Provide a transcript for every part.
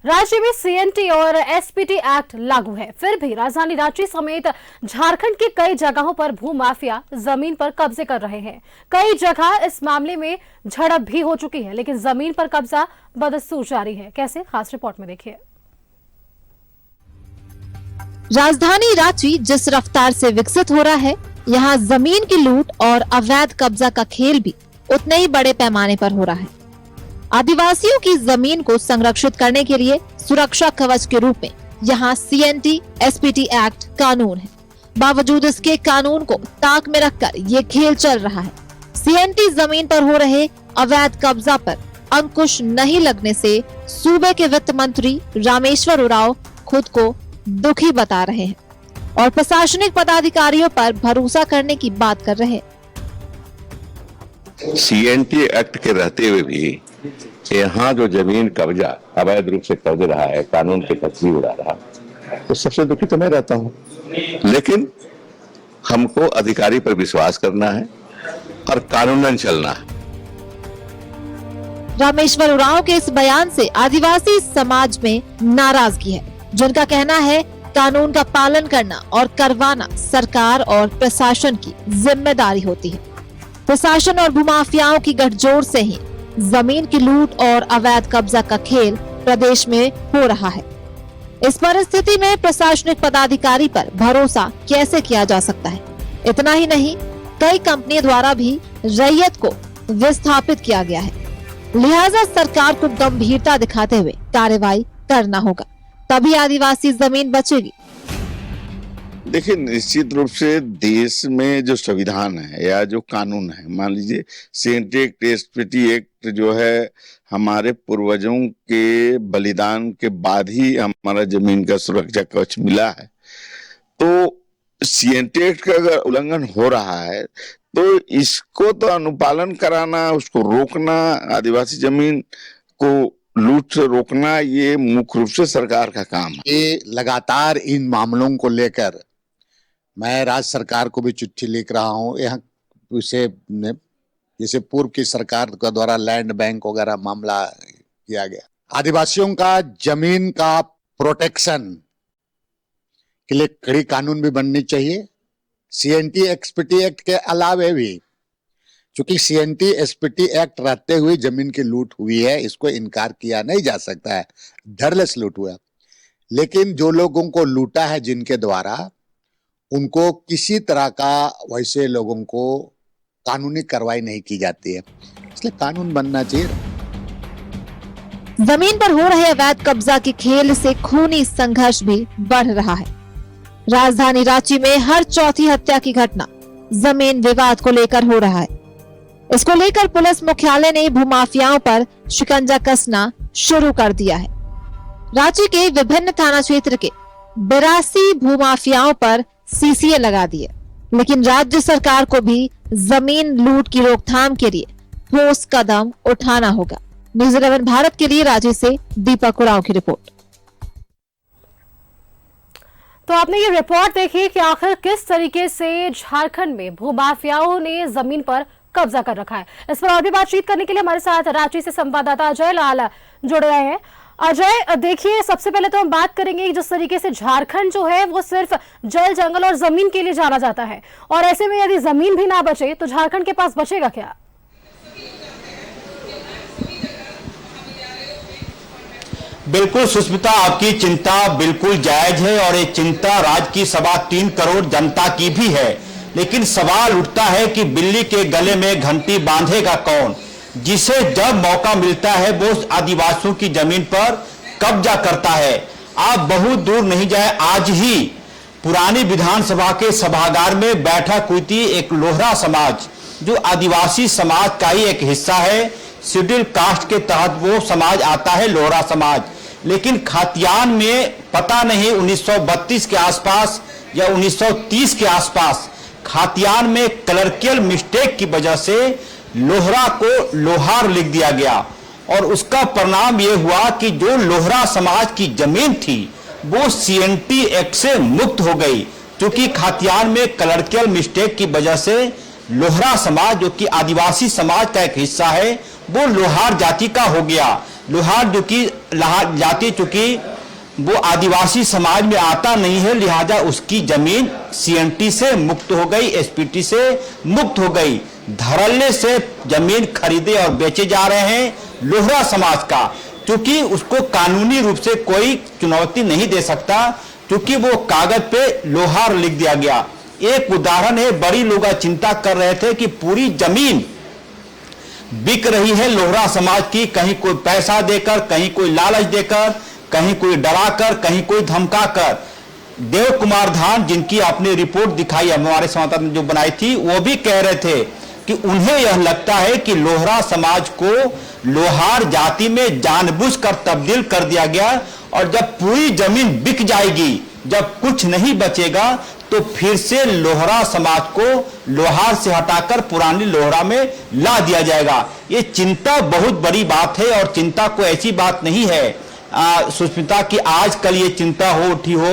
राज्य में सीएनटी और एसपीटी एक्ट लागू है, फिर भी राजधानी रांची समेत झारखंड की कई जगहों पर भूमाफिया जमीन पर कब्जे कर रहे हैं। कई जगह इस मामले में झड़प भी हो चुकी है, लेकिन जमीन पर कब्जा बदस्तूर जारी है। कैसे, खास रिपोर्ट में देखिए। राजधानी रांची जिस रफ्तार से विकसित हो रहा है, यहाँ जमीन की लूट और अवैध कब्जा का खेल भी उतने ही बड़े पैमाने पर हो रहा है। आदिवासियों की जमीन को संरक्षित करने के लिए सुरक्षा कवच के रूप में यहाँ सीएनटी एसपीटी एक्ट कानून है। बावजूद इसके कानून को ताक में रखकर ये खेल चल रहा है। सीएनटी जमीन पर हो रहे अवैध कब्जा पर अंकुश नहीं लगने से सूबे के वित्त मंत्री रामेश्वर उरांव खुद को दुखी बता रहे हैं और प्रशासनिक पदाधिकारियों पर भरोसा करने की बात कर रहे हैं। सीएनटी एक्ट के रहते हुए भी यहाँ जो जमीन कब्जा अवैध रूप से कर रहा है, कानून के तस्वीर उड़ा रहा है, तो सबसे दुखी तो मैं रहता हूँ। लेकिन हमको अधिकारी पर विश्वास करना है और कानूनन चलना है। रामेश्वर उरांव के इस बयान से आदिवासी समाज में नाराजगी है, जिनका कहना है कानून का पालन करना और करवाना सरकार और प्रशासन की जिम्मेदारी होती है। प्रशासन और भूमाफियाओं की गठजोड़ से ही जमीन की लूट और अवैध कब्जा का खेल प्रदेश में हो रहा है। इस परिस्थिति में प्रशासनिक पदाधिकारी पर भरोसा कैसे किया जा सकता है? इतना ही नहीं, कई कंपनियों द्वारा भी रैयत को विस्थापित किया गया है। लिहाजा सरकार को गंभीरता दिखाते हुए कार्रवाई करना होगा, तभी आदिवासी जमीन बचेगी। देखिए, निश्चित रूप से देश में जो संविधान है या जो कानून है, मान लीजिए सीएनटी एक्ट, एसपीटी एक्ट जो है, हमारे पूर्वजों के बलिदान के बाद ही हमारा जमीन का सुरक्षा कवच मिला है। तो सीएनटी एक्ट का अगर उल्लंघन हो रहा है तो इसको तो अनुपालन कराना, उसको रोकना, आदिवासी जमीन को लूट से रोकना, ये मुख्य रूप से सरकार का काम है। ये लगातार इन मामलों को लेकर मैं राज्य सरकार को भी चिट्ठी लिख रहा हूँ। यहाँ उसे जैसे पूर्व की सरकार का द्वारा लैंड बैंक वगैरह मामला किया गया, आदिवासियों का जमीन का प्रोटेक्शन के लिए कड़ी कानून भी बननी चाहिए। सीएनटी एसपीटी एक्ट के अलावे भी, चूंकि सीएनटी एसपीटी एक्ट रहते हुए जमीन की लूट हुई है, इसको इनकार किया नहीं जा सकता है, धड़ल्लेस लूट हुआ। लेकिन जो लोगों को लूटा है जिनके द्वारा, उनको किसी तरह का वैसे लोगों को कानूनी कार्रवाई नहीं की जाती है, इसलिए कानून बनना चाहिए। जमीन पर हो रहे अवैध कब्जा के खेल से खूनी संघर्ष भी बढ़ रहा है। राजधानी रांची में हर चौथी हत्या की घटना जमीन विवाद को लेकर हो रहा है। इसको लेकर पुलिस मुख्यालय ने भूमाफियाओं पर शिकंजा कसना शुरू कर दिया है। रांची के विभिन्न थाना क्षेत्र के 82 भूमाफियाओं पर सीसीए लगा दिए, लेकिन राज्य सरकार को भी जमीन लूट की रोकथाम के लिए ठोस कदम उठाना होगा। न्यूज़ 11 भारत के लिए रांची से दीपक उरांव की रिपोर्ट। तो आपने ये रिपोर्ट देखी कि आखिर किस तरीके से झारखंड में भूमाफियाओं ने जमीन पर कब्जा कर रखा है। इस पर और भी बातचीत करने के लिए हमारे साथ रांची से संवाददाता अजय लाल जुड़ रहे हैं। अजय, देखिए, सबसे पहले तो हम बात करेंगे जिस तरीके से झारखंड जो है वो सिर्फ जल, जंगल और जमीन के लिए जाना जाता है, और ऐसे में यदि जमीन भी ना बचे तो झारखंड के पास बचेगा क्या? बिल्कुल सुष्मिता, आपकी चिंता बिल्कुल जायज है और ये चिंता राज्य की 3.25 करोड़ जनता की भी है। लेकिन सवाल उठता है कि बिल्ली के गले में घंटी बांधेगा कौन? जिसे जब मौका मिलता है वो आदिवासियों की जमीन पर कब्जा करता है। आप बहुत दूर नहीं जाए, आज ही पुरानी विधानसभा के सभागार में बैठक हुई थी एक लोहरा समाज, जो आदिवासी समाज का ही एक हिस्सा है। शेड्यूल कास्ट के तहत वो समाज आता है, लोहरा समाज। लेकिन खतियान में पता नहीं 1932 के आसपास या 1930 के आसपास खतियान में क्लर्कियल मिस्टेक की वजह से लोहरा को लोहार लिख दिया गया, और उसका परिणाम यह हुआ कि जो लोहरा समाज की जमीन थी वो सीएनटी एक्ट से मुक्त हो गई, क्योंकि खतियान में क्लर्कियल मिस्टेक की वजह से लोहरा समाज, जो कि आदिवासी समाज का एक हिस्सा है, वो लोहार जाति का हो गया। लोहार जो कि जाति चूंकि वो आदिवासी समाज में आता नहीं है, लिहाजा उसकी जमीन सीएनटी से मुक्त हो गई, एसपीटी से मुक्त हो गई। धड़ल्ले से जमीन खरीदे और बेचे जा रहे हैं लोहरा समाज का, क्योंकि उसको कानूनी रूप से कोई चुनौती नहीं दे सकता, क्योंकि वो कागज पे लोहार लिख दिया गया। एक उदाहरण है, बड़ी लोग चिंता कर रहे थे कि पूरी जमीन बिक रही है लोहरा समाज की, कहीं कोई पैसा देकर, कहीं कोई लालच देकर, कहीं कोई डराकर, कहीं कोई धमकाकर। देव कुमार धान, जिनकी आपने रिपोर्ट दिखाई हमारे संवाददाता ने जो बनाई थी, वो भी कह रहे थे कि उन्हें यह लगता है कि लोहरा समाज को लोहार जाति में जानबूझकर तब्दील कर दिया गया, और जब पूरी जमीन बिक जाएगी, जब कुछ नहीं बचेगा, तो फिर से लोहरा समाज को लोहार से हटाकर पुरानी लोहरा में ला दिया जाएगा। ये चिंता बहुत बड़ी बात है, और चिंता को ऐसी बात नहीं है सुष्मिता कि आजकल ये चिंता हो उठी हो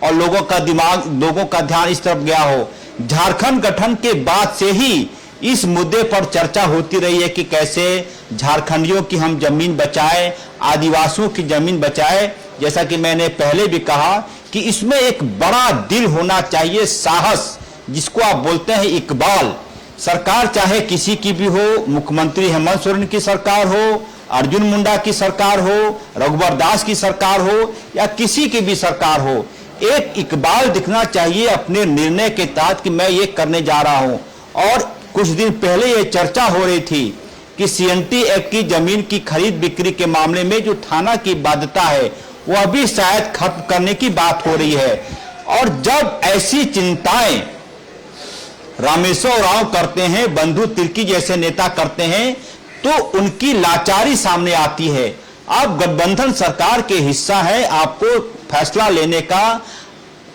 और लोगों का दिमाग, लोगों का ध्यान इस तरफ गया हो। झारखंड गठन के बाद से ही इस मुद्दे पर चर्चा होती रही है कि कैसे झारखंडियों की हम जमीन बचाएं, आदिवासियों की जमीन बचाएं। जैसा कि मैंने पहले भी कहा कि इसमें एक बड़ा दिल होना चाहिए, साहस, जिसको आप बोलते हैं इकबाल। सरकार चाहे किसी की भी हो, मुख्यमंत्री हेमंत सोरेन की सरकार हो, अर्जुन मुंडा की सरकार हो, रघुवर दास की सरकार हो, या किसी की भी सरकार हो, एक इकबाल दिखना चाहिए अपने निर्णय के तहत कि मैं ये करने जा रहा हूं। और कुछ दिन पहले ये चर्चा हो रही थी कि सीएनटी एक्ट की जमीन की खरीद बिक्री के मामले में जो थाना की बाध्यता है वह भी शायद खत्म करने की बात हो रही है। और जब ऐसी चिंताएं रामेश्वर राव करते हैं, बंधु तिर्की जैसे नेता करते हैं, तो उनकी लाचारी सामने आती है। आप गठबंधन सरकार के हिस्सा है, आपको फैसला लेने का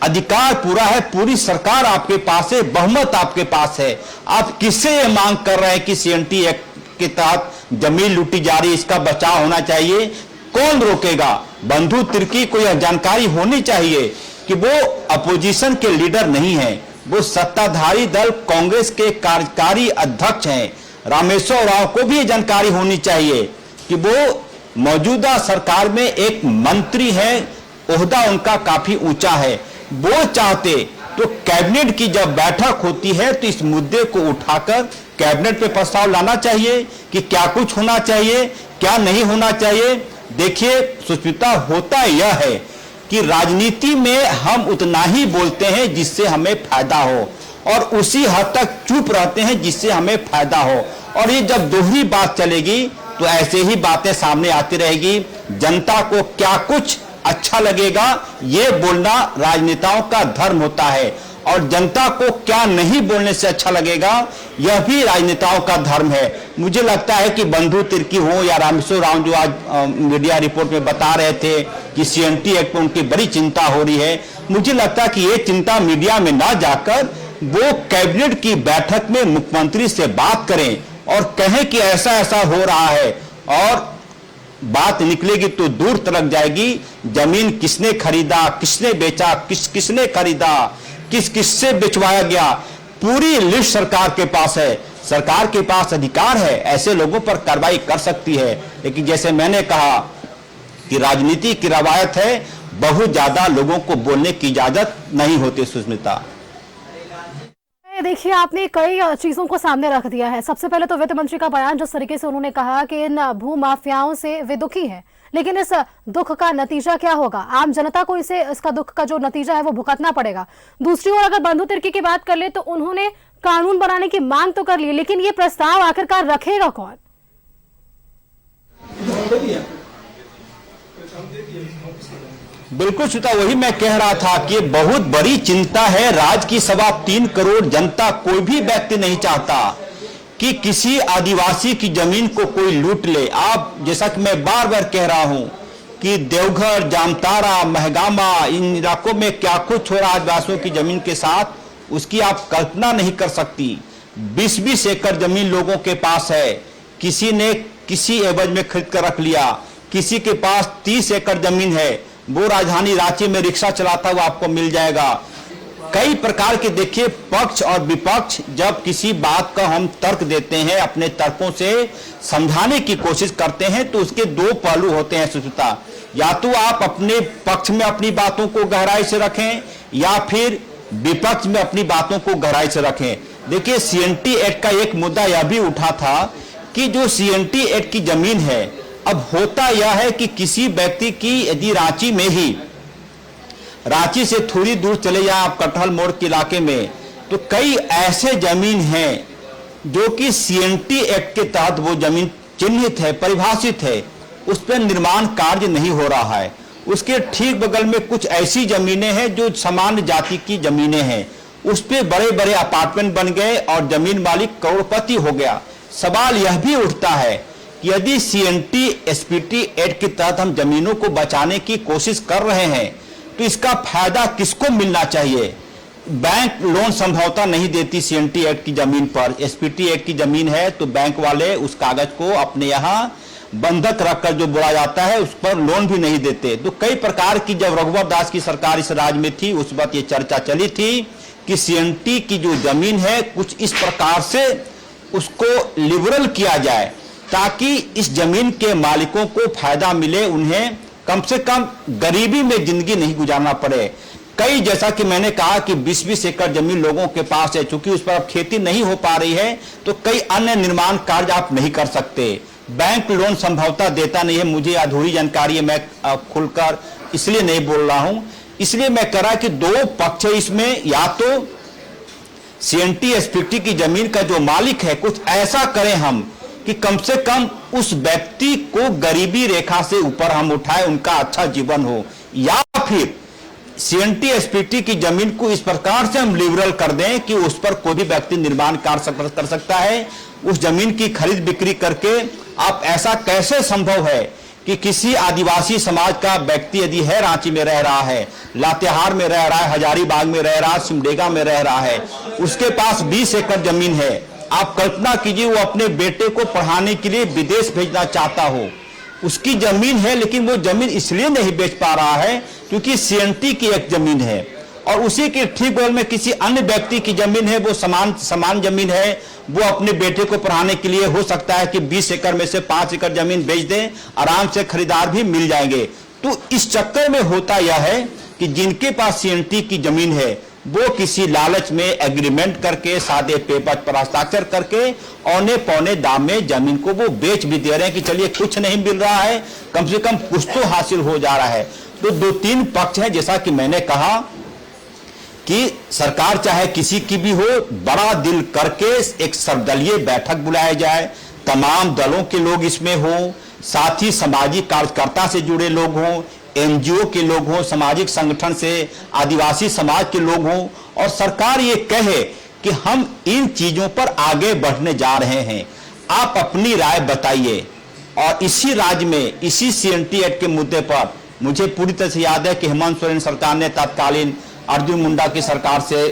अधिकार पूरा है, पूरी सरकार आपके पास है, बहुमत आपके पास है। आप किससे ये मांग कर रहे हैं कि सीएनटी एक्ट के तहत जमीन लूटी जा रही, इसका बचाव होना चाहिए? कौन रोकेगा? बंधु तिर्की को यह जानकारी होनी चाहिए कि वो अपोजिशन के लीडर नहीं है, वो सत्ताधारी दल कांग्रेस के कार्यकारी अध्यक्ष हैं। रामेश्वर राव को भी ये जानकारी होनी चाहिए कि वो मौजूदा सरकार में एक मंत्री है, ओहदा उनका काफी ऊंचा है। वो चाहते तो कैबिनेट की जब बैठक होती है तो इस मुद्दे को उठाकर कैबिनेट पे प्रस्ताव लाना चाहिए कि क्या कुछ होना चाहिए, क्या नहीं होना चाहिए। देखिए सुष्मिता, होता यह है कि राजनीति में हम उतना ही बोलते हैं जिससे हमें फायदा हो, और उसी हद तक चुप रहते हैं जिससे हमें फायदा हो। और ये जब दोहरी बात चलेगी तो ऐसे ही बातें सामने आती रहेगी। जनता को क्या कुछ अच्छा लगेगा ये बोलना राजनेताओं का धर्म होता है, और जनता को क्या नहीं बोलने से अच्छा लगेगा यह भी राजनेताओं का धर्म है। मुझे लगता है कि बंधु तिर्की हो या रामेश्वर राव जो आज मीडिया रिपोर्ट में बता रहे थे कि सीएनटी एक्ट पर उनकी बड़ी चिंता हो रही है, मुझे लगता है कि ये चिंता मीडिया में ना जाकर वो कैबिनेट की बैठक में मुख्यमंत्री से बात करें और कहें कि ऐसा ऐसा हो रहा है, और बात निकलेगी तो दूर तक जाएगी। जमीन किसने खरीदा, किसने बेचा, किसने खरीदा, किससे बेचवाया गया, पूरी लिस्ट सरकार के पास है। सरकार के पास अधिकार है, ऐसे लोगों पर कार्रवाई कर सकती है। लेकिन जैसे मैंने कहा कि राजनीति की रवायत है, बहुत ज्यादा लोगों को बोलने की इजाजत नहीं होती। सुष्मिता, देखिए आपने कई चीजों को सामने रख दिया है। सबसे पहले तो वित्त मंत्री का बयान, जिस तरीके से उन्होंने कहा कि इन भू माफियाओं से वे दुखी हैं, लेकिन इस दुख का नतीजा क्या होगा? आम जनता को इसका दुख का जो नतीजा है वो भुगतना पड़ेगा। दूसरी ओर अगर बंधु तिर्की की बात कर ले तो उन्होंने कानून बनाने की मांग तो कर ली, लेकिन ये प्रस्ताव आखिरकार रखेगा कौन? बिल्कुल श्रोता, वही मैं कह रहा था कि बहुत बड़ी चिंता है। राज्य की 3.25 करोड़ जनता, कोई भी व्यक्ति नहीं चाहता कि किसी आदिवासी की जमीन को कोई लूट ले। आप जैसा कि मैं बार बार कह रहा हूं कि देवघर, जामताड़ा, महगामा, इन इलाकों में क्या कुछ हो रहा है आदिवासियों की जमीन के साथ, उसकी आप कल्पना नहीं कर सकती। 20-20 एकड़ जमीन लोगों के पास है, किसी ने किसी एवज में खरीद कर रख लिया, किसी के पास 30 एकड़ जमीन है, वो राजधानी रांची में रिक्शा चलाता हुआ आपको मिल जाएगा। कई प्रकार के देखिए पक्ष और विपक्ष जब किसी बात का हम तर्क देते हैं, अपने तर्कों से समझाने की कोशिश करते हैं, तो उसके दो पहलू होते हैं सुचिता। या तो आप अपने पक्ष में अपनी बातों को गहराई से रखें या फिर विपक्ष में अपनी बातों को गहराई से रखें। देखिए सीएनटी एक्ट का एक मुद्दा यह भी उठा था कि जो सीएनटी एक्ट की जमीन है, अब होता यह है कि किसी व्यक्ति की यदि रांची में ही, रांची से थोड़ी दूर चले जाए आप कटहल मोड़ के इलाके में, तो कई ऐसे जमीन हैं जो कि सीएनटी एक्ट के तहत वो जमीन चिन्हित है, परिभाषित है, उस पर निर्माण कार्य नहीं हो रहा है। उसके ठीक बगल में कुछ ऐसी जमीनें हैं जो सामान्य जाति की जमीनें हैं, उस पर बड़े बड़े अपार्टमेंट बन गए और जमीन मालिक करोड़पति हो गया। सवाल यह भी उठता है कि यदि सीएनटी एसपीटी एक्ट के तहत हम जमीनों को बचाने की कोशिश कर रहे हैं तो इसका फायदा किसको मिलना चाहिए? बैंक लोन संभवतः नहीं देती सीएनटी एक्ट की जमीन पर। एसपीटी एक्ट की जमीन है तो बैंक वाले उस कागज को अपने यहां बंधक रखकर जो बोला जाता है उस पर लोन भी नहीं देते। तो कई प्रकार की, जब रघुवर दास की सरकार इस राज्य में थी उस वक्त ये चर्चा चली थी कि सीएनटी की जो जमीन है कुछ इस प्रकार से उसको लिबरल किया जाए ताकि इस जमीन के मालिकों को फायदा मिले, उन्हें कम से कम गरीबी में जिंदगी नहीं गुजारना पड़े। कई, जैसा कि मैंने कहा कि 20-20 एकड़ जमीन लोगों के पास है, चूंकि उस पर अब खेती नहीं हो पा रही है तो कई अन्य निर्माण कार्य आप नहीं कर सकते। बैंक लोन संभवतः देता नहीं है, मुझे अधूरी जानकारी है, मैं खुलकर इसलिए नहीं बोल रहा हूं। इसलिए मैं कह रहा कि दो पक्ष है इसमें, या तो सीएनटी एसपीटी की जमीन का जो मालिक है कुछ ऐसा करें हम कि कम से कम उस व्यक्ति को गरीबी रेखा से ऊपर हम उठाएं, उनका अच्छा जीवन हो, या फिर सीएनटी एसपीटी की जमीन को इस प्रकार से हम लिबरल कर दें कि उस पर कोई भी व्यक्ति निर्माण कार्य कर सकता है। उस जमीन की खरीद बिक्री करके आप, ऐसा कैसे संभव है कि किसी आदिवासी समाज का व्यक्ति यदि है, रांची में रह रहा है, लातेहार में रह रहा है, हजारीबाग में रह रहा है, सिमडेगा में रह रहा है, उसके पास 20 एकड़ जमीन है, आप कल्पना कीजिए वो अपने बेटे को पढ़ाने के लिए विदेश भेजना चाहता हो, उसकी जमीन है लेकिन वो जमीन इसलिए नहीं बेच पा रहा है क्योंकि सीएनटी की एक जमीन है और उसी के ठीक बगल में किसी अन्य व्यक्ति की जमीन है, वो समान जमीन है, वो अपने बेटे को पढ़ाने के लिए हो सकता है कि 20 एकड़ में से 5 एकड़ जमीन बेच दें, आराम से खरीदार भी मिल जाएंगे। तो इस चक्कर में होता यह है कि जिनके पास सीएनटी की जमीन है वो किसी लालच में एग्रीमेंट करके, सादे पेपर पर हस्ताक्षर करके औने पौने दाम में जमीन को वो बेच भी दे रहे हैं कि चलिए कुछ नहीं मिल रहा है, कम से कम कुछ तो हासिल हो जा रहा है। तो 2-3 पक्ष हैं, जैसा कि मैंने कहा कि सरकार चाहे किसी की भी हो, बड़ा दिल करके एक सर्वदलीय बैठक बुलाया जाए, तमाम दलों के लोग इसमें हों, साथ ही सामाजिक कार्यकर्ता से जुड़े लोग हों, एनजीओ के लोग हों, सामाजिक संगठन से आदिवासी समाज के लोग हों, और सरकार ये कहे कि हम इन चीजों पर आगे बढ़ने जा रहे हैं, आप अपनी राय बताइए। और इसी राज्य में, इसी सीएनटी एक्ट के मुद्दे पर मुझे पूरी तरह से याद है कि हेमंत सोरेन सरकार ने तत्कालीन अर्जुन मुंडा की सरकार से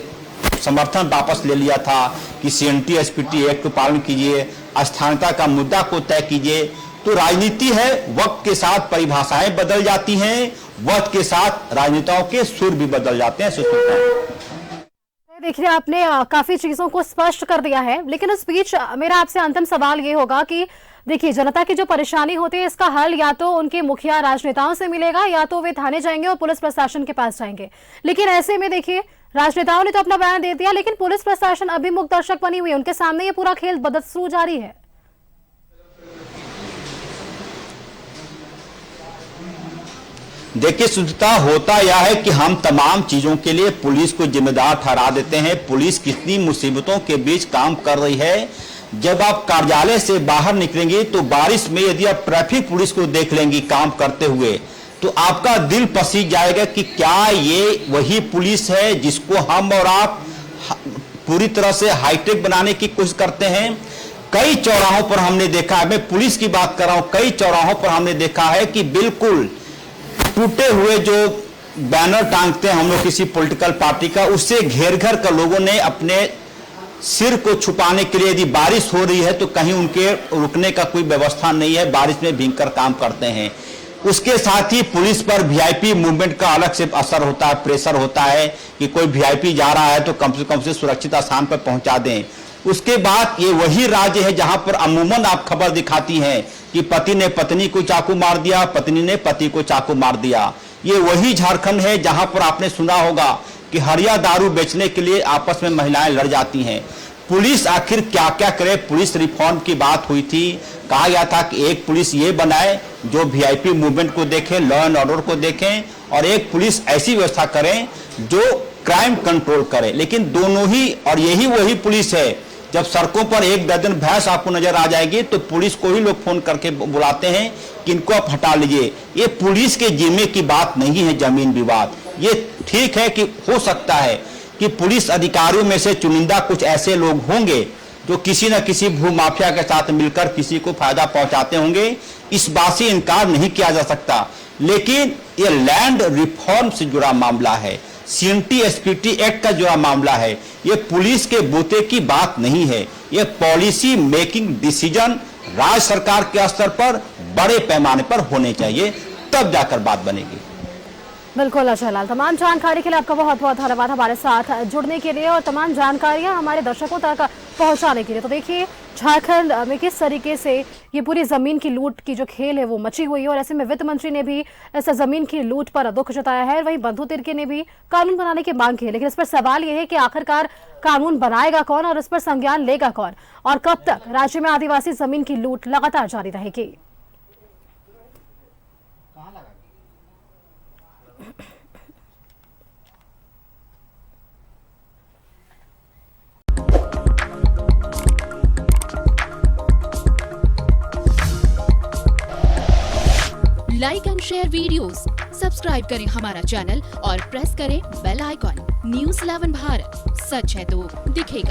समर्थन वापस ले लिया था कि सीएनटी एसपीटी एक्ट को पालन कीजिए, स्थानीयता का मुद्दा को तय कीजिए। तो राजनीति है, वक्त के साथ परिभाषाएं बदल जाती हैं, वक्त के साथ राजनेताओं के सुर भी बदल जाते हैं। देखिए, आपने काफी चीजों को स्पष्ट कर दिया है, लेकिन इस बीच मेरा आपसे अंतिम सवाल ये होगा कि देखिए, जनता की जो परेशानी होती है इसका हल या तो उनके मुखिया राजनेताओं से मिलेगा या तो वे थाने जाएंगे और पुलिस प्रशासन के पास जाएंगे। लेकिन ऐसे में देखिए, राजनेताओं ने तो अपना बयान दे दिया, लेकिन पुलिस प्रशासन अभी मूक दर्शक बनी हुई है, उनके सामने ये पूरा खेल बदस्तूर जारी है। देखिए सुचिता, होता यह है कि हम तमाम चीजों के लिए पुलिस को जिम्मेदार ठहरा देते हैं। पुलिस कितनी मुसीबतों के बीच काम कर रही है। जब आप कार्यालय से बाहर निकलेंगे तो बारिश में यदि आप ट्रैफिक पुलिस को देख लेंगी काम करते हुए तो आपका दिल पसीज जाएगा कि क्या ये वही पुलिस है जिसको हम और आप पूरी तरह से हाईटेक बनाने की कोशिश करते हैं। कई चौराहों पर हमने देखा है, मैं पुलिस की बात कर रहा हूं, कई चौराहों पर हमने देखा है कि बिल्कुल टूटे हुए जो बैनर टांगते हैं हम लोग किसी पॉलिटिकल पार्टी का, उससे घेर घर कर लोगों ने अपने सिर को छुपाने के लिए, यदि बारिश हो रही है तो कहीं उनके रुकने का कोई व्यवस्था नहीं है, बारिश में भीगकर काम करते हैं। उसके साथ ही पुलिस पर वीआईपी मूवमेंट का अलग से असर होता है, प्रेशर होता है कि कोई वीआईपी जा रहा है तो कम से सुरक्षित स्थान पर पहुंचा दें। उसके बाद ये वही राज्य है जहां पर अमूमन आप खबर दिखाती हैं कि पति ने पत्नी को चाकू मार दिया, पत्नी ने पति को चाकू मार दिया। ये वही झारखंड है जहां पर आपने सुना होगा कि हरिया दारू बेचने के लिए आपस में महिलाएं लड़ जाती हैं। पुलिस आखिर क्या क्या करे? पुलिस रिफॉर्म की बात हुई थी, कहा गया था कि एक पुलिस ये बनाए जो वीआईपी मूवमेंट को देखे, लॉ एंड ऑर्डर को देखें, और एक पुलिस ऐसी व्यवस्था करें जो क्राइम कंट्रोल करे। लेकिन दोनों ही, और यही वही पुलिस है, जब सड़कों पर एक दर्जन भैंस आपको नजर आ जाएगी तो पुलिस को ही लोग फोन करके बुलाते हैं कि इनको आप हटा लीजिए। ये पुलिस के जिम्मे की बात नहीं है जमीन विवाद। ये ठीक है कि हो सकता है कि पुलिस अधिकारियों में से चुनिंदा कुछ ऐसे लोग होंगे जो किसी न किसी भूमाफिया के साथ मिलकर किसी को फायदा पहुंचाते होंगे, इस बात से इनकार नहीं किया जा सकता। लेकिन ये लैंड रिफॉर्म से जुड़ा मामला है, सीएनटी एसपीटी एक्ट का जुड़ा मामला है। ये पुलिस के बूते की बात नहीं है, ये पॉलिसी मेकिंग डिसीजन राज्य सरकार के स्तर पर बड़े पैमाने पर होने चाहिए, तब जाकर बात बनेगी। बिल्कुल अजय लाल, तमाम जानकारी के लिए आपका बहुत बहुत धन्यवाद हमारे साथ जुड़ने के लिए और तमाम जानकारियां हमारे दर्शकों तक पहुंचाने के लिए। तो देखिए झारखंड में किस तरीके से ये पूरी जमीन की लूट की जो खेल है वो मची हुई है, और ऐसे में वित्त मंत्री ने भी इस जमीन की लूट पर दुख जताया है। वहीं बंधु तिर्की ने भी कानून बनाने की मांग की है, लेकिन इस पर सवाल यह है कि आखिरकार कानून बनाएगा कौन और इस पर संज्ञान लेगा कौन, और कब तक राज्य में आदिवासी जमीन की लूट लगातार जारी रहेगी। Like and share videos, subscribe करें हमारा चैनल और प्रेस करें बेल आइकॉन। न्यूज़ 11 भारत, सच है तो दिखेगा।